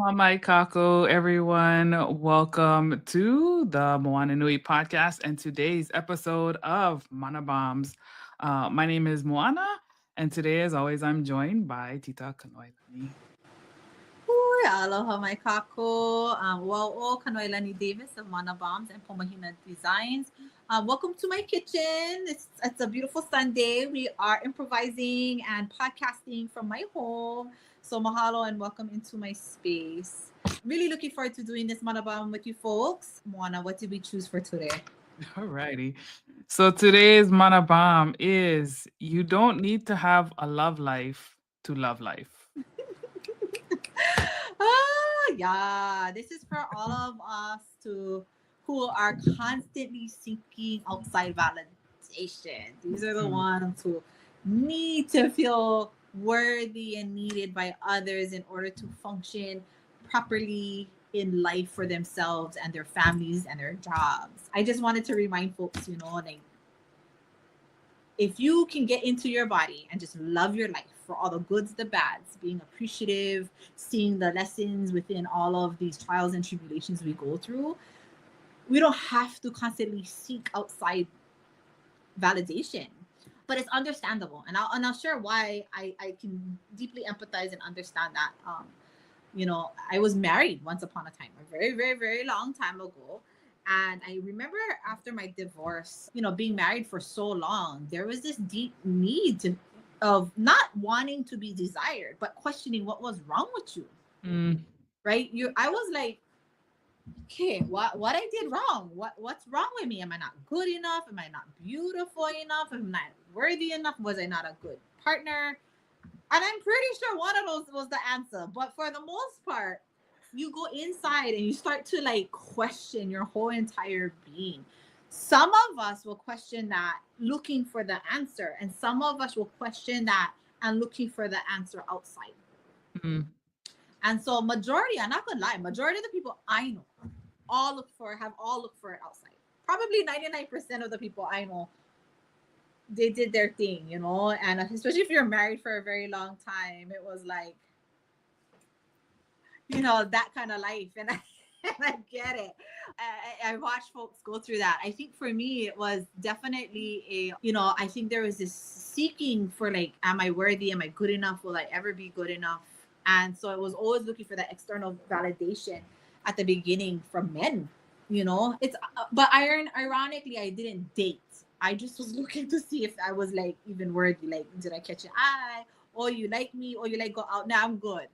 Aloha mai kako, everyone. Welcome to the Moana Nui podcast and today's episode of Mana Bombs. My name is Moana, and today, as always, I'm joined by Tita Kanoilani. Hui, aloha mai kako. Wau'o Kanoilani Davis of Mana Bombs and Pomahina Designs. Welcome to my kitchen. It's a beautiful Sunday. We are improvising and podcasting from my home. So mahalo and welcome into my space. Really looking forward to doing this Mana Bomb with you folks. Moana, what did we choose for today? Alrighty. So today's Mana Bomb is you don't need to have a love life to love life. Yeah. This is for all of us who are constantly seeking outside validation. These are the Mm. ones who need to feel worthy and needed by others in order to function properly in life for themselves and their families and their jobs. I just wanted to remind folks, like if you can get into your body and just love your life for all the goods, the bads, being appreciative, seeing the lessons within all of these trials and tribulations we go through, we don't have to constantly seek outside validation. But it's understandable. And I'll share why I can deeply empathize and understand that. I was married once upon a time, a very, very, very long time ago. And I remember after my divorce, being married for so long, there was this deep need of not wanting to be desired, but questioning what was wrong with you. Mm. Right? I was like, okay, what I did wrong? What's wrong with me? Am I not good enough? Am I not beautiful enough? Am I not worthy enough? Was I not a good partner? And I'm pretty sure one of those was the answer. But for the most part, you go inside and you start to like question your whole entire being. Some of us will question that looking for the answer, and some of us will question that and looking for the answer outside. Mm. And so majority, I'm not gonna lie, majority of the people I know have all looked for it outside. Probably 99% of the people I know, they did their thing, and especially if you're married for a very long time, it was like, that kind of life. And I get it. I watch folks go through that. I think for me, it was definitely I think there was this seeking for like, am I worthy? Am I good enough? Will I ever be good enough? And so I was always looking for that external validation at the beginning from men. But ironically, I didn't date. I just was looking to see if I was like even worthy. Like, did I catch an eye? Or you like me? Or you like go out? Now I'm good.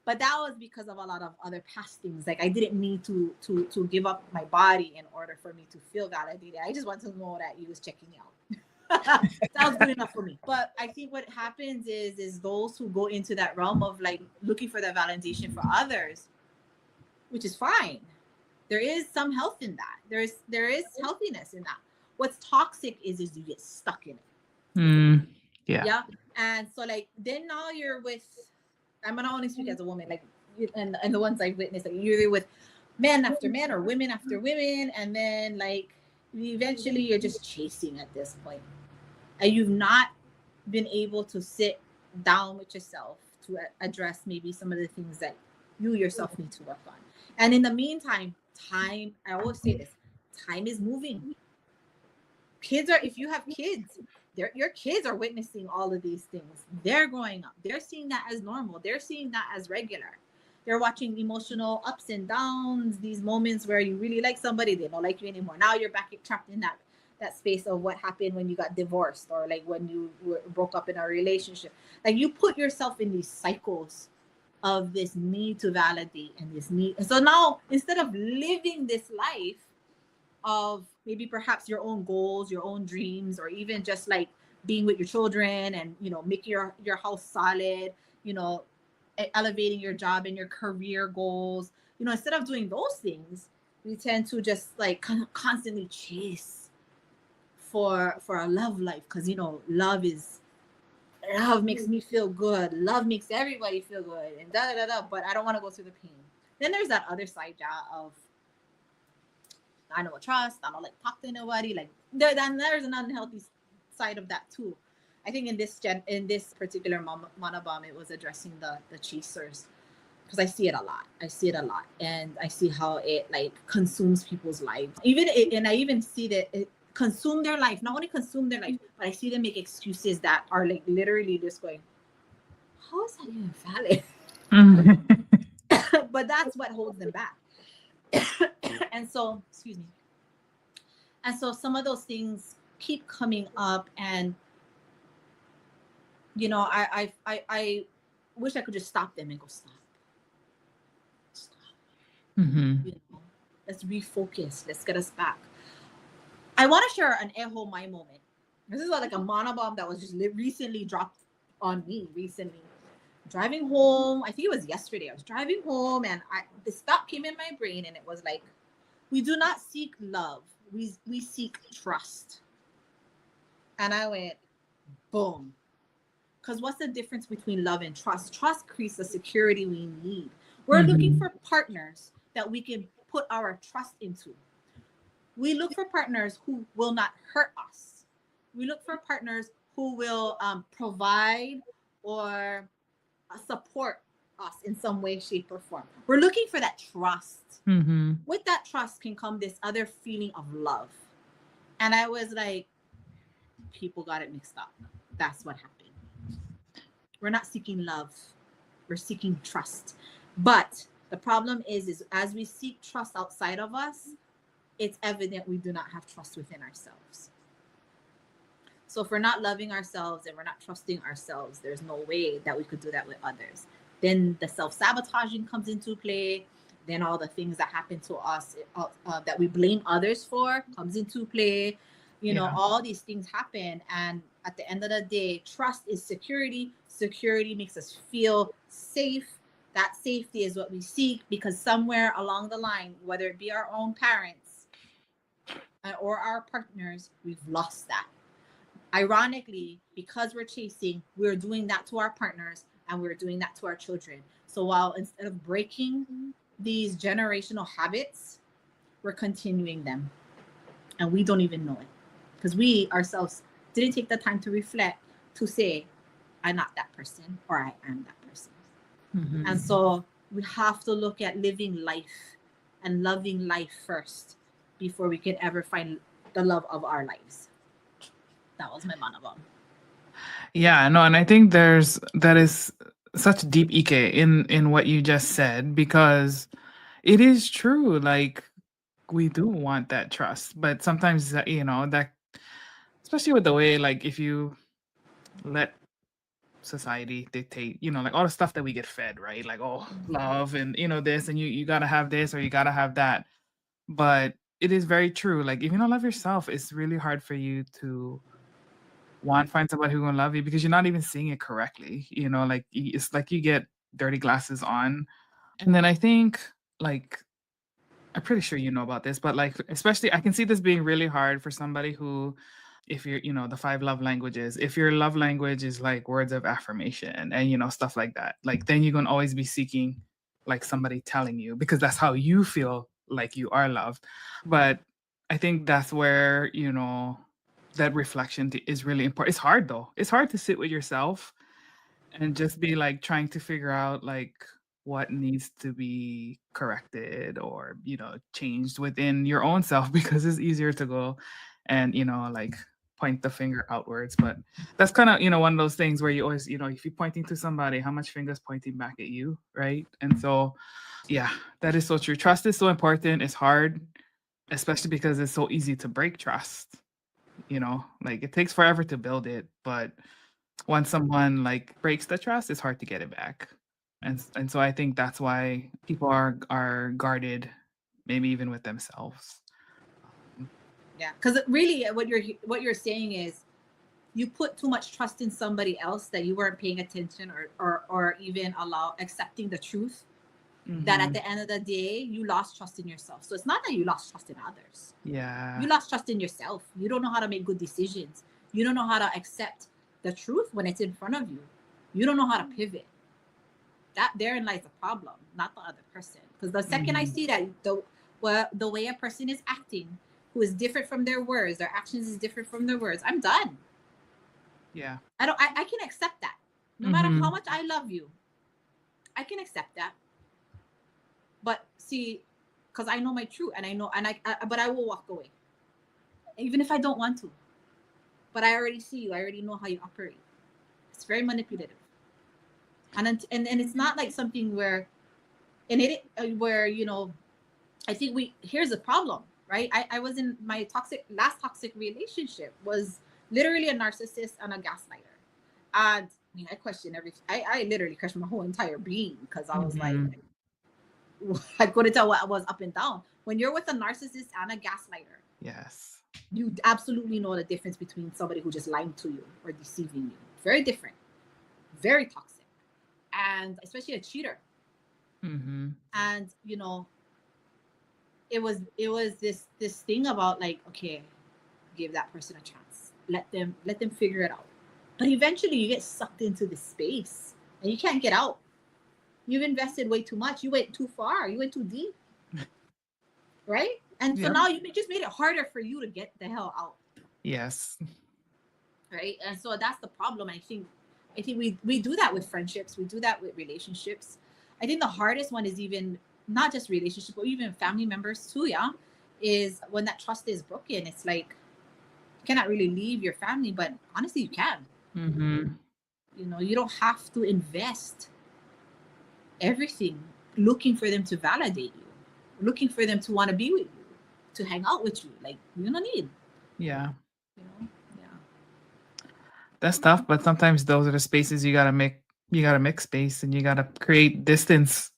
But that was because of a lot of other past things. Like I didn't need to give up my body in order for me to feel validated. I just want to know that you was checking me out. That was good enough for me. But I think what happens is those who go into that realm of like looking for that validation for others, which is fine. There is some health in that. There is healthiness in that. What's toxic is you get stuck in it. Mm. Yeah. Yeah. And so like then now you're with, I'm gonna only speak as a woman, like and the ones I've witnessed, like you're with men after men or women after women, and then like eventually you're just chasing at this point. And you've not been able to sit down with yourself to address maybe some of the things that you yourself need to work on. And in the meantime, I always say this, time is moving. If you have kids, your kids are witnessing all of these things. They're growing up. They're seeing that as normal. They're seeing that as regular. They're watching emotional ups and downs, these moments where you really like somebody, they don't like you anymore. Now you're back trapped in that space of what happened when you got divorced or like when you broke up in a relationship. Like you put yourself in these cycles of this need to validate and this need. And so now instead of living this life of maybe perhaps your own goals, your own dreams, or even just like being with your children and making your house solid, elevating your job and your career goals, instead of doing those things, we tend to just like constantly chase for a love life, because love makes me feel good, love makes everybody feel good, and da da da da. But I don't want to go through the pain. Then there's that other side, of I don't trust, I don't like talk to nobody. Like there's an unhealthy side of that too. I think in this particular Mana Bomb, it was addressing the chasers, because I see it a lot. I see it a lot, and I see how it like consumes people's lives. And I even see that it consume their life. Not only consume their life, but I see them make excuses that are like literally just going, "How is that even valid?" But that's what holds them back. And so, excuse me. And so some of those things keep coming up, and you know, I wish I could just stop them and go, stop. You know, let's refocus. Let's get us back. I want to share an eho my moment. This is like a Moana bomb that was just recently dropped on me recently. Driving home, I think it was yesterday. I was driving home, and this thought came in my brain, and it was like, we do not seek love. We seek trust. And I went, boom. Because what's the difference between love and trust? Trust creates the security we need. We're looking for partners that we can put our trust into. We look for partners who will not hurt us. We look for partners who will provide or support us in some way, shape, or form. We're looking for that trust. With that trust can come this other feeling of love. And I was like, people got it mixed up. That's what happened. We're not seeking love. We're seeking trust. But the problem is as we seek trust outside of us, it's evident we do not have trust within ourselves. So if we're not loving ourselves and we're not trusting ourselves, there's no way that we could do that with others. Then the self-sabotaging comes into play. Then all the things that happen to us that we blame others for comes into play. You know, all these things happen. And at the end of the day, trust is security. Security makes us feel safe. That safety is what we seek, because somewhere along the line, whether it be our own parents or our partners, we've lost that. Ironically, because we're chasing, we're doing that to our partners and we're doing that to our children. So while instead of breaking these generational habits, we're continuing them. And we don't even know it, because we ourselves didn't take the time to reflect, to say, I'm not that person, or I am that person. And so we have to look at living life and loving life first before we can ever find the love of our lives. That was my Moana bomb. Yeah, no, and I think that is such deep ike in what you just said, because it is true. Like, we do want that trust, but sometimes you know that, especially with the way, like, if you let society dictate, you know, like all the stuff that we get fed, right? Like, oh, love, and you know this, and you gotta have this or you gotta have that. But it is very true. Like, if you don't love yourself, it's really hard for you to find somebody who's gonna love you, because you're not even seeing it correctly. You know, like it's like you get dirty glasses on. And then I think, like, I'm pretty sure you know about this, but like, especially I can see this being really hard for somebody who, if you're, you know, the 5 love languages, if your love language is like words of affirmation and, you know, stuff like that, like, then you're gonna always be seeking like somebody telling you, because that's how you feel like you are loved. But I think that's where, you know, that reflection is really important. It's hard though. It's hard to sit with yourself and just be like trying to figure out like what needs to be corrected or, you know, changed within your own self, because it's easier to go and, you know, like point the finger outwards. But that's kind of, you know, one of those things where you always, you know, if you're pointing to somebody, how much fingers pointing back at you, right? And so yeah, that is so true. Trust is so important. It's hard, especially because it's so easy to break trust. You know, like it takes forever to build it, but once someone like breaks the trust, it's hard to get it back. And so I think that's why people are guarded, maybe even with themselves. Yeah, because really, what you're saying is, you put too much trust in somebody else that you weren't paying attention or even accepting the truth. That at the end of the day, you lost trust in yourself. So it's not that you lost trust in others. Yeah. You lost trust in yourself. You don't know how to make good decisions. You don't know how to accept the truth when it's in front of you. You don't know how to pivot. That therein lies the problem, not the other person. Because the second I see that the way a person is acting, who is different from their words, their actions is different from their words, I'm done. Yeah. I can accept that. No matter how much I love you, I can accept that. But see, because I know my truth, and I know, and but I will walk away, even if I don't want to. But I already see you. I already know how you operate. It's very manipulative, and it's not like something where, and it where I think here's the problem, right? I was in my last toxic relationship was literally a narcissist and a gaslighter, and I mean I questioned everything. I literally questioned my whole entire being because I was like, Mhm. I couldn't tell what was up and down. When you're with a narcissist and a gaslighter, Yes. you absolutely know the difference between somebody who just lying to you or deceiving you. Very different, very toxic, and especially a cheater. Mhm. And it was this thing about like, okay, give that person a chance, let them figure it out. But eventually you get sucked into this space and you can't get out. You've invested way too much, you went too far, you went too deep, right? And so Yep. now you just made it harder for you to get the hell out, Yes. right? And so that's the problem. I think we do that with friendships, we do that with relationships. I think the hardest one is even not just relationship, but even family members too, yeah, is when that trust is broken. It's like you cannot really leave your family, but honestly you can. Mhm. You don't have to invest everything looking for them to validate you, looking for them to want to be with you, to hang out with you. Like, you don't need, Yeah. yeah. That's tough, but sometimes those are the spaces you gotta make space and you gotta create distance.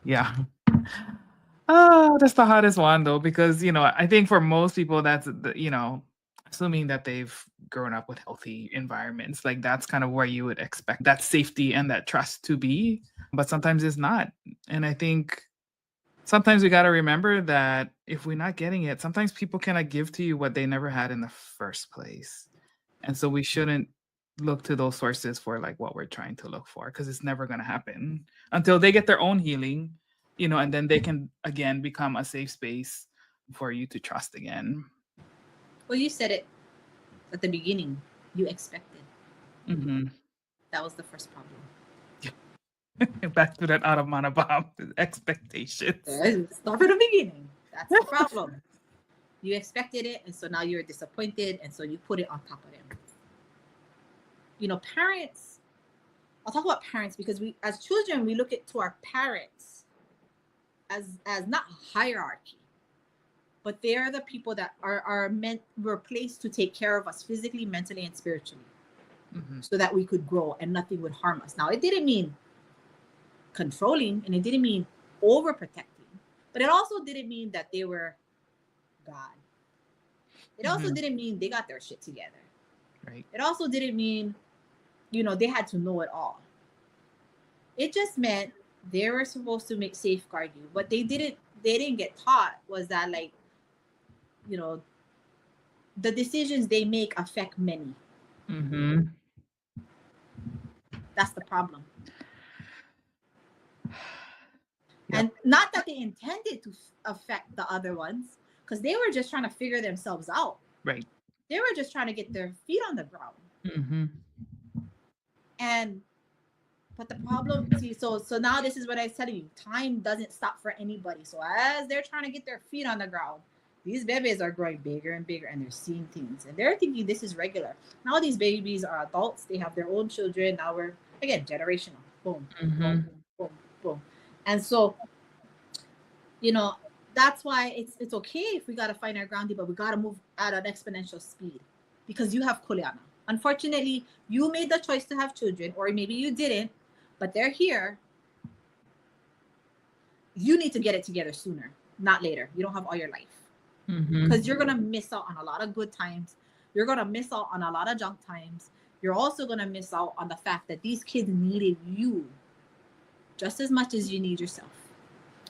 Yeah. Oh, that's the hardest one though, because I think for most people that's assuming that they've grown up with healthy environments, like that's kind of where you would expect that safety and that trust to be. But sometimes it's not. And I think sometimes we gotta remember that if we're not getting it, sometimes people cannot give to you what they never had in the first place. And so we shouldn't look to those sources for like what we're trying to look for because it's never going to happen until they get their own healing, and then they can again become a safe space for you to trust again. Well, you said it at the beginning. You expected. Hmm. That was the first problem. Back to that out of mana bomb expectations. Start from the beginning. That's the problem. You expected it, and so now you're disappointed, and so you put it on top of them. Parents. I'll talk about parents because we, as children, we look at to our parents as not hierarchy, but they're the people that are meant were placed to take care of us physically, mentally, and spiritually, Hmm. so that we could grow and nothing would harm us. Now, it didn't mean controlling, and it didn't mean overprotecting, but it also didn't mean that they were God. It also Hmm. didn't mean they got their shit together. Right. It also didn't mean, they had to know it all. It just meant they were supposed to make safeguard you. What they didn't get taught was that, like, you know, the decisions they make affect many. Hmm. That's the problem. Yep. And not that they intended to affect the other ones, because they were just trying to figure themselves out. Right. They were just trying to get their feet on the ground. Hmm. And but the problem, see, so now this is what I was telling you. Time doesn't stop for anybody. So as they're trying to get their feet on the ground, these babies are growing bigger and bigger, and they're seeing things, and they're thinking this is regular. Now these babies are adults. They have their own children. Now we're again generational. Boom, boom, Hmm. boom, boom. And so, you know, that's why it's okay if we gotta find our grounding, but we gotta move at an exponential speed because you have kuleana. Unfortunately, you made the choice to have children, or maybe you didn't, but they're here. You need to get it together sooner, not later. You don't have all your life, because Hmm. you're gonna miss out on a lot of good times. You're gonna miss out on a lot of junk times. You're also gonna miss out on the fact that these kids needed you just as much as you need yourself,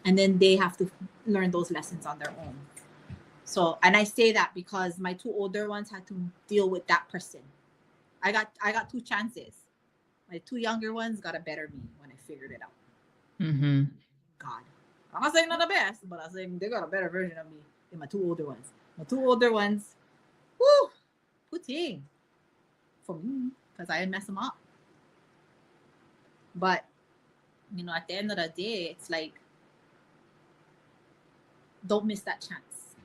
and then they have to learn those lessons on their own. So, and I say that because my two older ones had to deal with that person. I got two chances. My two younger ones got a better me when I figured it out. Hmm. God. I'm not saying not the best, but I'm saying they got a better version of me than my two older ones. My two older ones, whoo, poutine for me, because I mess them up. But, at the end of the day, it's like don't miss that chance.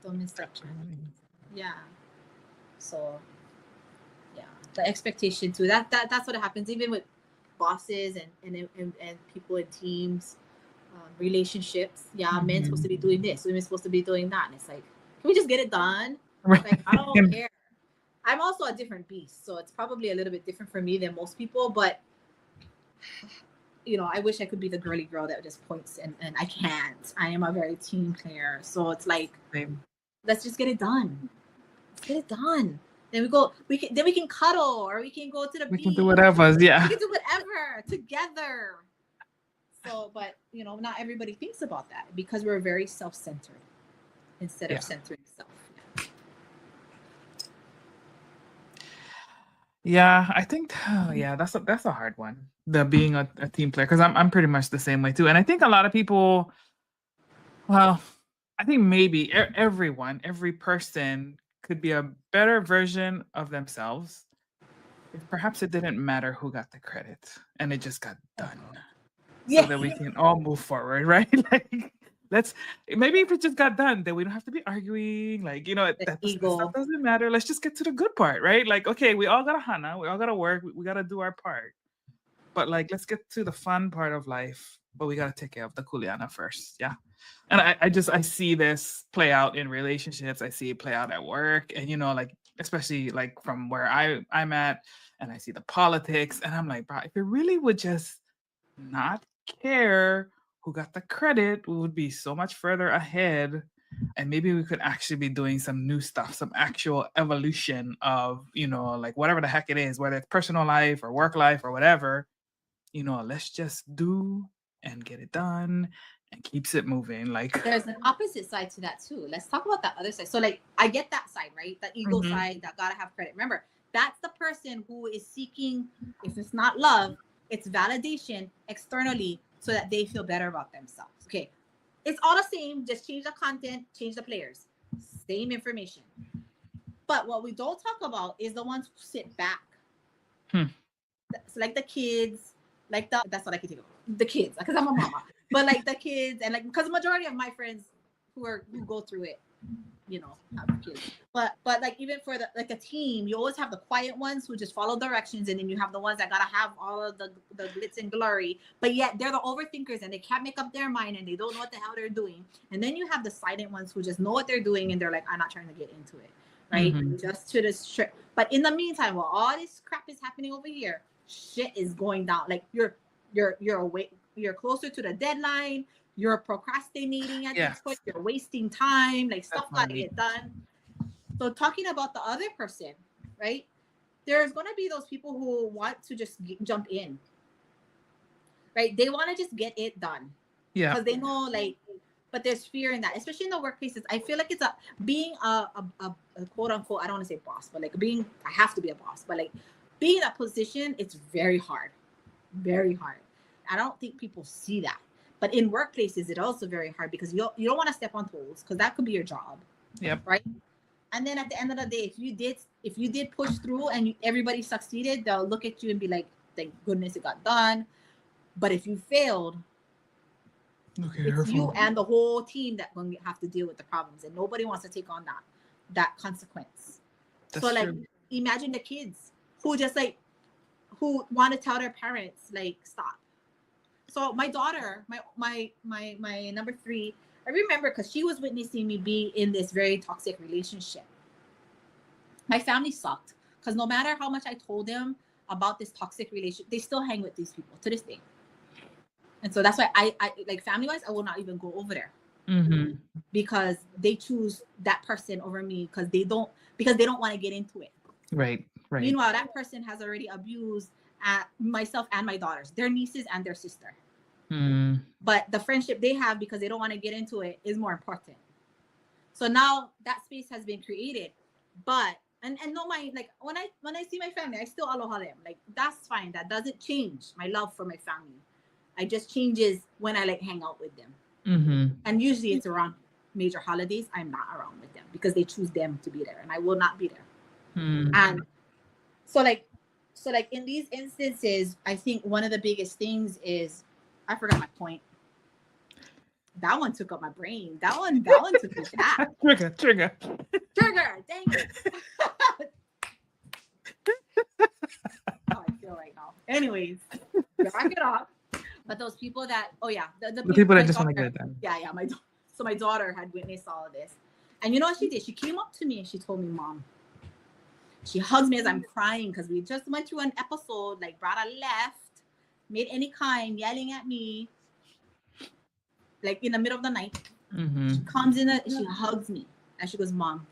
Don't miss that chance. Absolutely. Yeah. So yeah, the expectation too. That's what happens even with bosses and people in teams, relationships. Yeah, men's supposed to be doing this, women's supposed to be doing that, and it's like, can we just get it done? Like, I don't care. I'm also a different beast, so it's probably a little bit different for me than most people, but I wish I could be the girly girl that just points, and I can't. I am a very team player, so it's like, Same. let's just get it done. Let's get it done. Then we can cuddle, or we can go to the beach. We can do whatever. Yeah. We can do whatever together. So, but not everybody thinks about that because we're very self-centered instead of centering self. Yeah, I think that's a hard one. The being a team player, because I'm pretty much the same way too. And I think a lot of people, well, I think maybe every person could be a better version of themselves if perhaps it didn't matter who got the credit and it just got done. So that we can all move forward, right? Like, maybe if it just got done, then we don't have to be arguing. Like, that stuff doesn't matter. Let's just get to the good part, right? Like, okay, we all got a hana, we all got to work, we got to do our part. But like, let's get to the fun part of life. But we got to take care of the kuleana first, yeah. And I see this play out in relationships. I see it play out at work, and like, especially like from where I'm at, and I see the politics, and I'm like, bro, if it really would just not care who got the credit, we would be so much further ahead, and maybe we could actually be doing some new stuff, some actual evolution of like whatever the heck it is, whether it's personal life or work life or whatever. Let's just do and get it done and keeps it moving. Like, there's an opposite side to that too. Let's talk about that other side. So like, I get that side, right? The ego side, that gotta have credit. Remember, that's the person who is seeking, if it's not love, it's validation externally so that they feel better about themselves. Okay. It's all the same. Just change the content, change the players. Same information. But what we don't talk about is the ones who sit back. So like the kids, that's what I can think of. The kids, because I'm a mama. But like the kids, and like, because the majority of my friends who go through it, have kids. But like, even for a team, you always have the quiet ones who just follow directions, and then you have the ones that gotta have all of the glitz and glory, but yet they're the overthinkers and they can't make up their mind and they don't know what the hell they're doing. And then you have the silent ones who just know what they're doing and they're like, I'm not trying to get into it, right? Just to this but in the meantime, while all this crap is happening over here, shit is going down. Like, you're away, you're closer to the deadline, you're procrastinating at this point, you're wasting time, like, stuff gotta get done. So talking about the other person, right? There's gonna be those people who want to just jump in, right? They want to just get it done, because they know, like, but there's fear in that, especially in the workplaces. I feel like it's being a quote unquote, I don't want to say boss, but like I have to be a boss, but like being in that position, it's very hard. Very hard. I don't think people see that. But in workplaces, it's also very hard because you don't want to step on toes, because that could be your job. Yep. Right. And then at the end of the day, if you did push through and everybody succeeded, they'll look at you and be like, thank goodness it got done. But if you failed, it's you and the whole team that going to have to deal with the problems, and nobody wants to take on that consequence. That's so like true. Imagine the kids who just like, who want to tell their parents, like, stop. So my daughter, my number 3, I remember, because she was witnessing me be in this very toxic relationship. My family sucked, because no matter how much I told them about this toxic relationship, they still hang with these people to this day. And so that's why I like, family-wise, I will not even go over there. Because they choose that person over me because they don't want to get into it. Right. Meanwhile, that person has already abused myself and my daughters, their nieces and their sister. But the friendship they have, because they don't want to get into it, is more important. So now that space has been created. But and no mind, like, when I see my family, I still aloha them. Like, that's fine. That doesn't change my love for my family. I just changes when I like hang out with them. And usually it's around major holidays. I'm not around with them because they choose them to be there, and I will not be there. And so like in these instances, I think one of the biggest things is, I forgot my point. That one took up my brain. That one took me back. Trigger. Dang it. How I feel right now. Anyways, back it up. But those people that, oh yeah, the The people, people that my just want to get daughter, it done. yeah, so my daughter had witnessed all of this, and you know what she did? She came up to me and she told me, "Mom." She hugs me as I'm crying because we just went through an episode. Like, brother left, made any kind, yelling at me, like in the middle of the night. Mm-hmm. She comes in, she hugs me, and she goes, "Mom,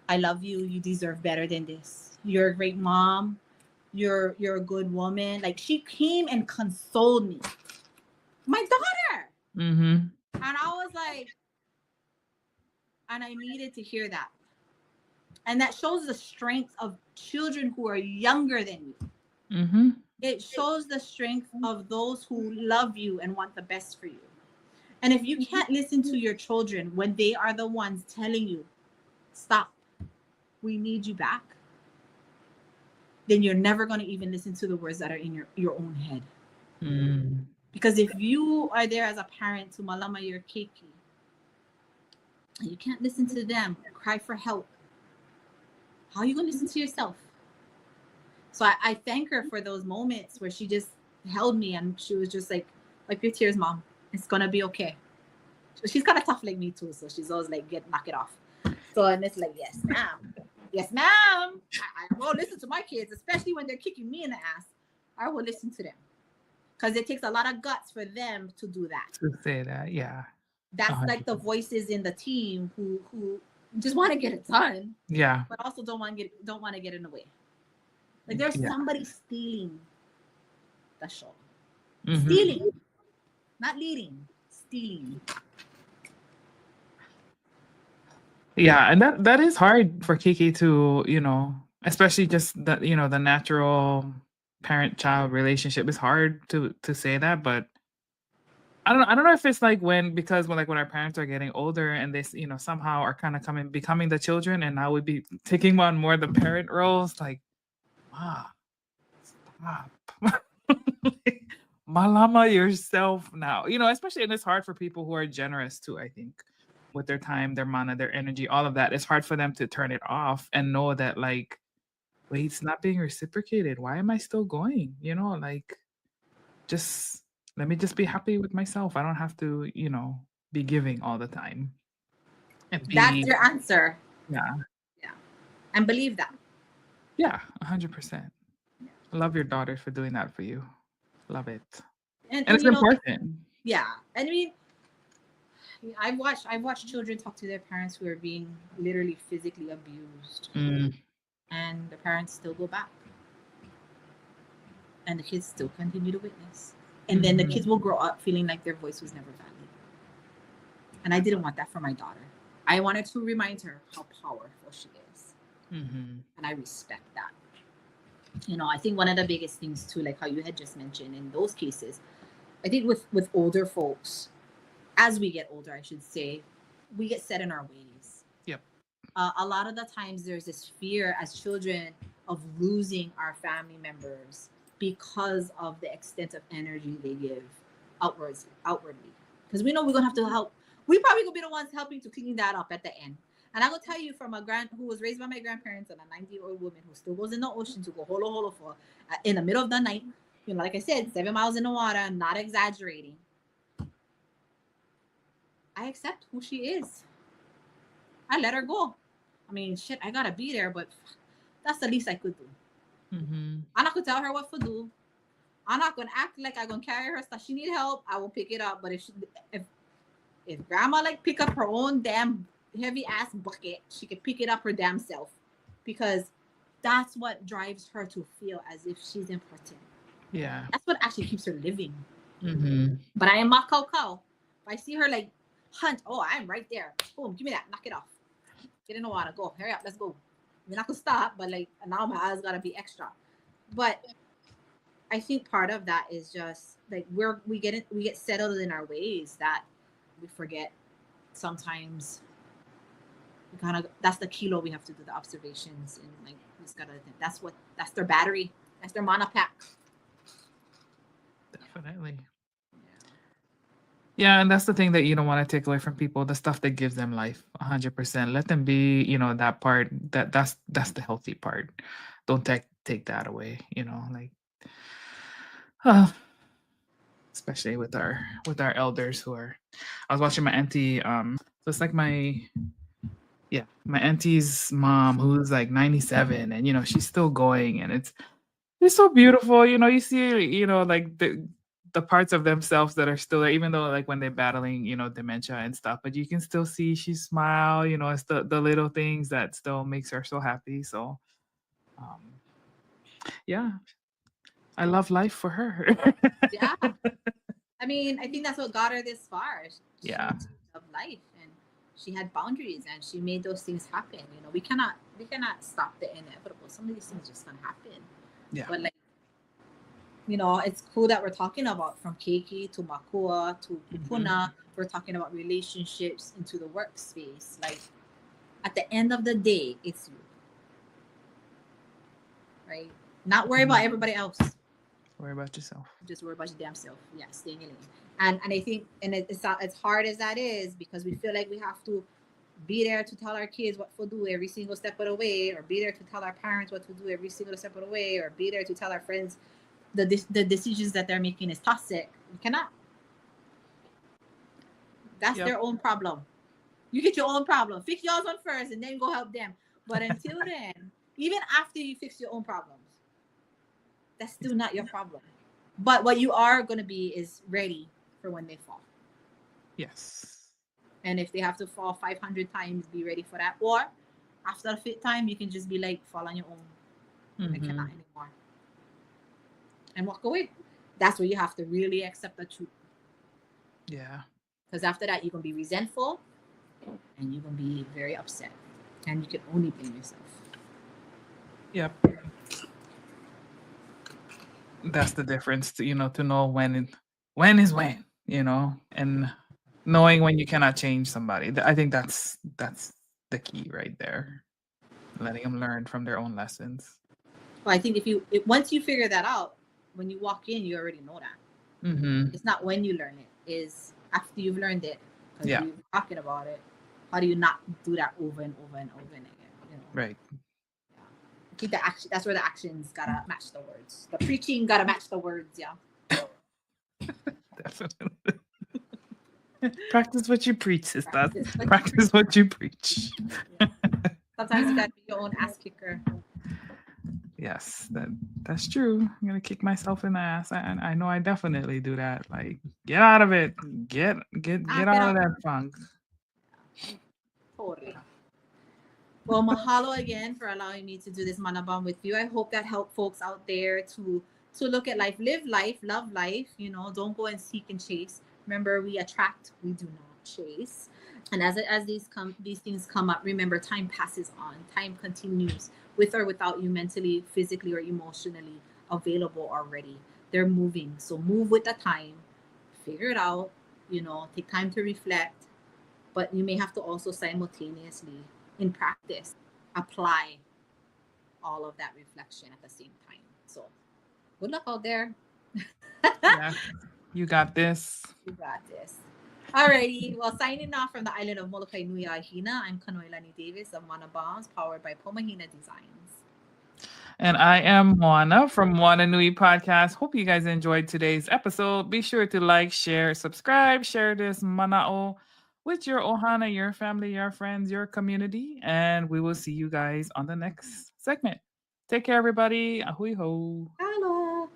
I love you. You deserve better than this. You're a great mom. You're a good woman." Like, she came and consoled me, my daughter. Mm-hmm. And I was like, and I needed to hear that. And that shows the strength of children who are younger than you. Mm-hmm. It shows the strength of those who love you and want the best for you. And if you can't listen to your children when they are the ones telling you, "Stop, we need you back," then you're never going to even listen to the words that are in your own head. Mm. Because if you are there as a parent to malama your keiki, and you can't listen to them cry for help, how are you going to listen to yourself? So I thank her for those moments where she just held me and she was just like, "Wipe your tears, Mom. It's going to be okay." So she's kind of tough like me too. So she's always like, knock it off. So and it's like, "Yes, ma'am. Yes, ma'am. I will listen to my kids, especially when they're kicking me in the ass. I will listen to them." Because it takes a lot of guts for them to do that. To say that, yeah. That's like the voices in the team who just want to get it done. Yeah. But also don't want to get in the way. Like, there's somebody stealing the show. Mm-hmm. Stealing. Not leading. Stealing. Yeah, and that is hard for Kiki to, especially just the, the natural parent-child relationship is hard to say that, but I don't know if it's like because when our parents are getting older and they, somehow are kind of becoming the children, and now we'd be taking on more the parent roles, like, wow, stop. Malama yourself now. Especially, and it's hard for people who are generous too, I think, with their time, their mana, their energy, all of that. It's hard for them to turn it off and know that, like, wait, it's not being reciprocated. Why am I still going? Just let me just be happy with myself. I don't have to, be giving all the time. That's your answer. Yeah. Yeah. And believe that. Yeah, 100%. I love your daughter for doing that for you. Love it. And it's important. Yeah. And I mean, I've watched children talk to their parents who are being literally physically abused. And the parents still go back. And the kids still continue to witness. And then the kids will grow up feeling like their voice was never valued. And I didn't want that for my daughter. I wanted to remind her how powerful she is. And I respect that. I think one of the biggest things too, like how you had just mentioned in those cases, I think with older folks, as we get older, I should say, we get set in our ways. Yep. A lot of the times there's this fear as children of losing our family members because of the extent of energy they give outwardly. Because we know we're going to have to help. We probably going to be the ones helping to clean that up at the end. And I will tell you, from who was raised by my grandparents and a 90-year-old woman who still goes in the ocean to go holo for in the middle of the night, like I said, 7 miles in the water, not exaggerating. I accept who she is. I let her go. I mean, shit, I gotta be there, but that's the least I could do. I'm not gonna tell her what to do. I'm not gonna act like I'm gonna carry her stuff. She need help, I will pick it up. But if grandma pick up her own damn heavy ass bucket, she can pick it up her damn self, because that's what drives her to feel as if she's important. Yeah, that's what actually keeps her living. But I am not cow. If I see her hunt, I'm right there. Boom, give me that, knock it off. Get in the water, go, hurry up, let's go. We're not gonna stop, but now my eyes gotta be extra. But I think part of that is just we get settled in our ways that we forget sometimes. That's the kilo we have to do the observations, and we just gotta think that's their battery, that's their mana pack. Definitely. Yeah, and that's the thing that you don't want to take away from people, the stuff that gives them life, 100%. Let them be, that part that's the healthy part. Don't take that away, like uh, especially with our elders who are I was watching my auntie so it's like my auntie's mom who's like 97 and she's still going and it's so beautiful, you see, like the parts of themselves that are still there, even though like when they're battling, dementia and stuff, but you can still see she smile, it's the little things that still makes her so happy. So um yeah, I love life for her. Yeah. I mean, I think that's what got her this far. She Yeah. loved life and she had boundaries and she made those things happen. We cannot stop the inevitable. Some of these things just gonna happen. Yeah. But like, it's cool that we're talking about from keiki to makua to kupuna. We're talking about relationships into the workspace. Like at the end of the day, it's you. Right? Not worry about everybody else. Worry about yourself. Just worry about your damn self. Yeah, stay in your lane. And I think, and it's not as hard as that is, because we feel like we have to be there to tell our kids what to do every single step of the way, or be there to tell our parents what to do every single step of the way, or be there to tell our friends the decisions that they're making is toxic. You cannot. That's their own problem. You get your own problem. Fix yours on first and then go help them. But until then, even after you fix your own problems, that's still not your problem. But what you are going to be is ready for when they fall. Yes. And if they have to fall 500 times, be ready for that. Or after the fifth time, you can just be like, fall on your own. I cannot anymore. And walk away. That's where you have to really accept the truth. Yeah. Because after that, you're going to be resentful and you're going to be very upset. And you can only blame yourself. Yep. That's the difference, to know when is when, and knowing when you cannot change somebody. I think that's the key right there. Letting them learn from their own lessons. Well, I think once you figure that out, when you walk in, you already know that. It's not when you learn it, is after you've learned it, because you're talking about it. How do you not do that over and over and over again? Right. I think the action, that's where the actions gotta match the words. The preaching gotta match the words, yeah. Definitely. Practice what you preach, sister. Practice what you preach. Yeah. Sometimes you gotta be your own ass kicker. Yes, that's true. I'm gonna kick myself in the ass. I know I definitely do that. Like, get out of it. Get out of that funk. Totally. Well, mahalo again for allowing me to do this manabam with you. I hope that helped folks out there to look at life, live life, love life. Don't go and seek and chase. Remember, we attract, we do not chase. And as these things come up, remember, time passes on. Time continues with or without you mentally, physically, or emotionally available already. They're moving. So move with the time. Figure it out. Take time to reflect. But you may have to also simultaneously, in practice, apply all of that reflection at the same time. So good luck out there. Yeah, you got this. You got this. Alrighty. Well, signing off from the island of Molokai Nui Ahina, I'm Kanoilani Davis of Moana Bombs, powered by Pomahina Designs. And I am Moana from Moana Nui Podcast. Hope you guys enjoyed today's episode. Be sure to like, share, subscribe, share this mana'o with your ohana, your family, your friends, your community. And we will see you guys on the next segment. Take care, everybody. Ahui ho. Hello.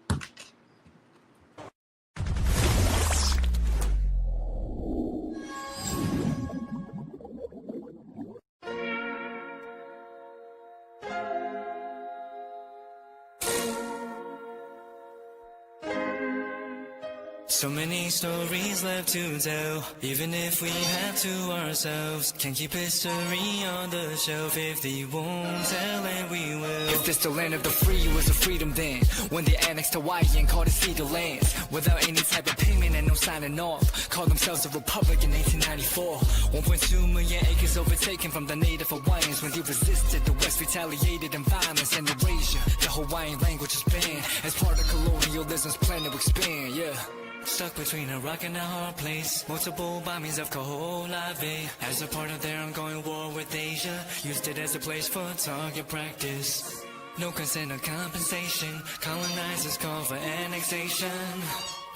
So many stories left to tell, even if we have to ourselves. Can't keep history on the shelf. If they won't tell it, we will. If this the land of the free, it was a freedom then. When they annexed Hawaii and called it cedar lands. Without any type of payment and no signing off. Called themselves a republic in 1894. 1.2 million acres overtaken from the native Hawaiians. When they resisted, the West retaliated in violence and erasure. The Hawaiian language is banned as part of colonialism's plan to expand, yeah. Stuck between a rock and a hard place. Multiple bombings of Kaho'olawe. As a part of their ongoing war with Asia, used it as a place for target practice. No consent or compensation. Colonizers call for annexation.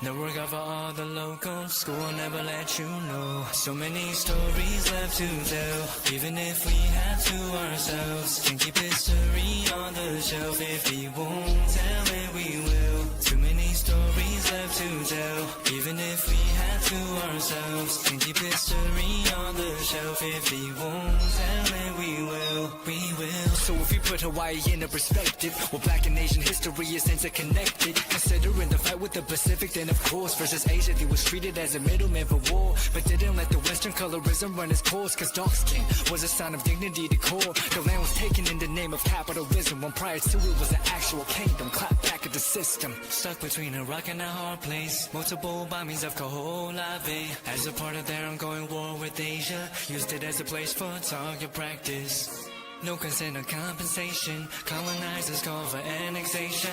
No work out for all the locals. School will never let you know. So many stories left to tell. Even if we have to ourselves. Can keep history on the shelf. If we won't tell it, we will. Too many stories left to tell. Even if we have to ourselves. Can keep history on the shelf. If we won't tell it, we will. We will. So if we put Hawaii into perspective, well, Black and Asian history is interconnected. Considering the fight with the Pacific, then of course versus Asia, they was treated as a middleman for war, but didn't let the Western colorism run its course. Cause dark skin was a sign of dignity to core. The land was taken in the name of capitalism, when prior to it was an actual kingdom. Clap back at the system. Stuck between a rock and a hard place. Multiple bombings of Kaho'olawe. As a part of their ongoing war with Asia, used it as a place for target practice. No consent or compensation. Colonizers call for annexation.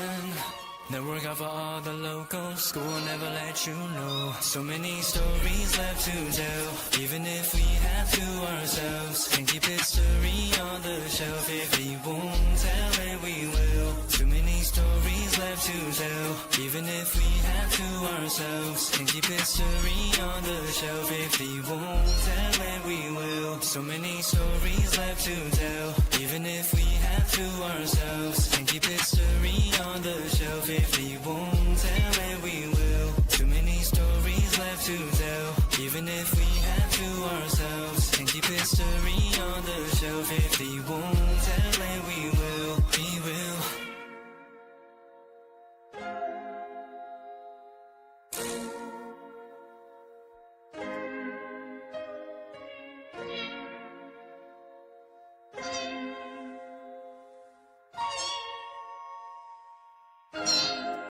No work out for all the locals. School will never let you know. So many stories left to tell. Even if we have to ourselves. Can keep history on the shelf. If we won't tell it, we will. Too many stories left to tell. Even if we have to ourselves. Can keep history on the shelf. If we won't tell it, we will. So many stories left to tell. Even if we have to ourselves. Can keep history on the shelf. If we won't tell it, we will. Too many stories left to tell. Even if we have to ourselves. Can keep history on the shelf. If we won't tell it, we will. We will.